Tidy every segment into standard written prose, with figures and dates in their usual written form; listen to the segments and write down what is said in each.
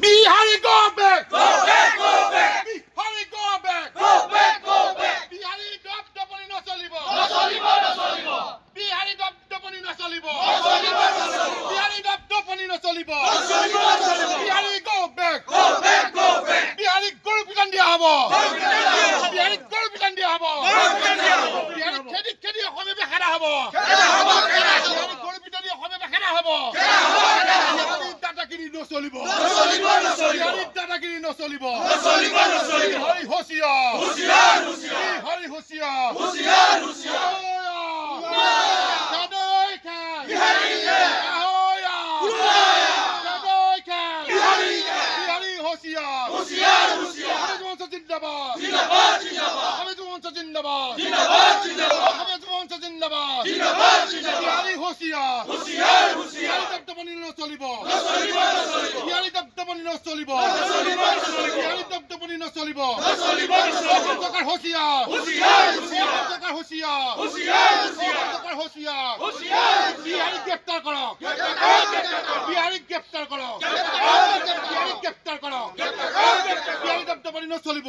Bihari go back! Go back, go back! Bihari go back! Go back, go back! Bihari dopani no cholibo! No cholibo, no cholibo! Bihari dopani no cholibo! No cholibo, no cholibo! Bihari dopani no cholibo! No cholibo, no cholibo! Bihari go back! Go back, go back! Bihari gol pitan dia habo! Gol pitan dia habo! Bihari gol pitan dia habo! Gol pitan dia habo! Bihari khedi khome be khara habo! Khara habo, khara habo! Bihari gol pitan dia khome be khara habo! Khara habo, khara habo! Bihari datakiri no cholibo! No cholibo, no cholibo! Bihari datakiri no cholibo! No cholibo, no cholibo! Bihari hosiyar! Hosiyar, hosiyar! Bihari hosiyar! Hosiyar, hosiyar! Kadoy khan! Bihari khan! Ahoya! Kadoy khan! Bihari hosiyar! Hosiyar, hosiyar! Hame Juwan Zindabad! Zindabad, zindabad! Hame Juwan Zindabad! Zindabad, zindabad! Hame Juwan Zindabad! Zindabad, zindabad! Bihari hosiyar! Hosiyar, hosiyar! Bihari dabdabani no cholibo! No cholibo, no cholibo! Bihari dabdabani no cholibo! No cholibo, no cholibo! Bihari dabdabani no cholibo! No cholibo, no cholibo! Sarkar hosiyar! Hosiyar, hosiyar! Sarkar hosiyar! Hosiyar, hosiyar! Sarkar hosiyar! Hosiyar, hosiyar! Bihari গ্রেফতার করো বিহারি গ্রেফতার করো বিহারি গ্রেফতার করো বিহারি দপ্তপানি নচলিব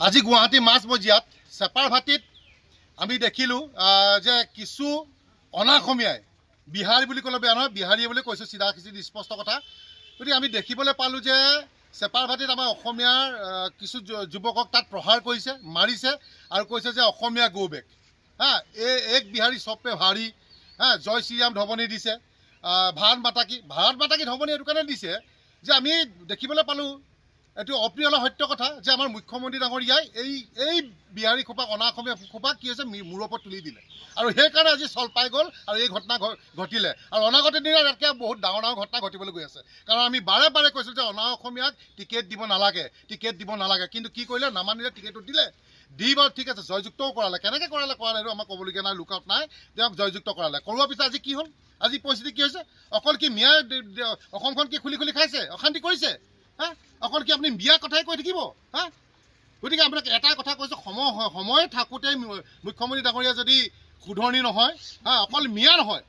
আজি গুৱাহাটী মাজমজিয়াত চেপাৰ ভাটিত আমি দেখিলোঁ যে কিছু অনাঅসমীয়াই বিহাৰী বুলি ক'লে বেয়া নহয় বিহাৰী বুলি কৈছোঁ চিধা চিধি স্পষ্ট কথা গতিকে আমি দেখিবলৈ পালোঁ যে চেপাৰ ভাটিত আমাৰ অসমীয়াৰ কিছু যুৱকক তাত প্ৰহাৰ কৰিছে মাৰিছে আৰু কৈছে যে অসমীয়া গো বেক হা এক বিহাৰী চবে ভাৰী হা জয় শ্ৰীৰাম ধৱনী দিছে ভাৰত মাতাকী ধৱনী এইটো কাৰণে দিছে যে আমি দেখিবলৈ পালোঁ এইটো অপ্ৰিয় সত্য কথা যে আমাৰ মুখ্যমন্ত্ৰী ডাঙৰীয়াই এই বিহাৰী খোপাক অনাঅসমীয়া খোপাক কি হৈছে মূৰৰ ওপৰত তুলি দিলে আৰু সেইকাৰণে আজি চল পাই গ'ল আৰু এই ঘটনা ঘটিলে আৰু অনাগত দিনত ইয়াতকৈ বহুত ডাঙৰ ঘটনা ঘটিবলৈ গৈ আছে কাৰণ আমি বাৰে বাৰে কৈছোঁ যে অনাঅসমীয়াক টিকেট দিব নালাগে কিন্তু কি কৰিলে নামানিলে টিকেটটো দিলে দি বাৰু ঠিক আছে জয়যুক্তও কৰালে কেনেকৈ কৰালে এইটো আমাক ক'বলগীয়া নাই লুক আউট নাই তেওঁক জয়যুক্ত কৰালে কৰোৱাৰ পিছত আজি কি হ'ল আজি পৰিস্থিতি কি হৈছে অকল কি মিয়াই অসমখন কি খুলি খাইছে অশান্তি কৰিছে হা অকল কি আপুনি বিয়াৰ কথাই কৈ থাকিব হা গতিকে আপোনাক এটা কথা কৈছোঁ সময় থাকোঁতে মুখ্যমন্ত্ৰী ডাঙৰীয়া যদি শুধৰণি নহয় হা অকল মিয়া নহয়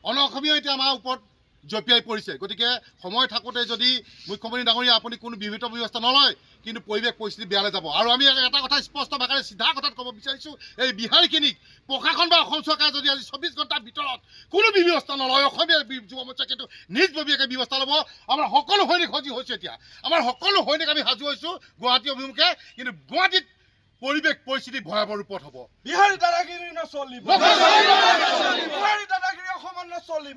অনাঅসমীয়া এতিয়া আমাৰ ওপৰত জঁপিয়াই পৰিছে গতিকে সময় থাকোঁতে যদি মুখ্যমন্ত্ৰী ডাঙৰীয়া আপুনি কোনো বিহিত ব্যৱস্থা নলয় কিন্তু পৰিস্থিতি বেয়ালৈ যাব আৰু আমি এটা কথা স্পষ্ট ভাষাৰে চিধা কথাত ক'ব বিচাৰিছোঁ এই বিহাৰীখিনিক প্ৰশাসন বা অসম চৰকাৰে যদি আজি 24 ঘণ্টাৰ ভিতৰত কোনো ব্যৱস্থা নলয় অসমীয়া যুৱ মৰ্চাই কিন্তু নিজববীয়াকৈ ব্যৱস্থা ল'ব আমাৰ সকলো সৈনিক সজীৱ হৈছে এতিয়া আমাৰ সকলো সৈনিক আমি সাজু হৈছোঁ গুৱাহাটী অভিমুখে কিন্তু গুৱাহাটীত পৰিস্থিতি ভয়াৱহ ৰূপত হ'ব বিহাৰী দাদাগিৰি নচলিব বিহাৰী দাদাগিৰি অসমত নচলিব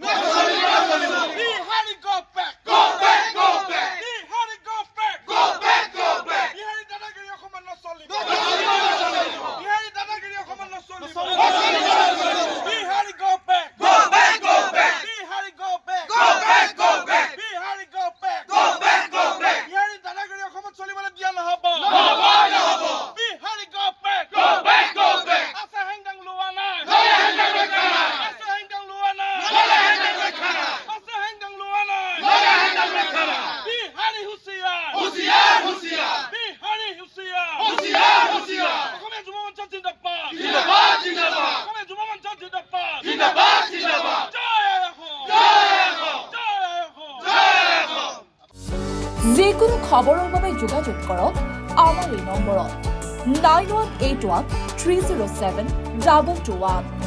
Bihari go back Go back, go back! Bihari go back Go back, go back! Bihari দাদাগিৰি অসমত নচলিব No cholibo, no cholibo! Bihari দাদাগিৰি অসমত নচলিব No cholibo, no cholibo! Bihari go back Go back, go back! Bihari go back Go back, go back! Bihari go back Go back, go back! Bihari দাদাগিৰি অসমত চলিবলৈ দিয়া নহ'ব নহ'ব Bihari go back Go back, go back! আছে হেংদাং লোৱা নাই নলে হেংদাং ৰক্ষা নাই আছে হেংদাং লোৱা নাই নলে হেংদাং ৰক্ষা নাই আছে হেংদাং লোৱা নাই নলে হেংদাং ৰক্ষা নাই বিহাৰী হুঁচিয়াৰ হুঁচিয়াৰ হুঁচিয়াৰ বিহাৰী হুঁচিয়াৰ হুঁচিয়াৰ হুঁচিয়াৰ অসমীয়া যুৱ মঞ্চ জিন্দাবাদ জিন্দাবাদ জিন্দাবাদ অসমীয়া যুৱ মঞ্চ জিন্দাবাদ জিন্দাবাদ জিন্দাবাদ জয় অসম জয় অসম জয় অসম জয় অসম যিকোনো খবৰৰ বাবে যোগাযোগ কৰক আমাৰ এই নম্বৰত 9181 307 2221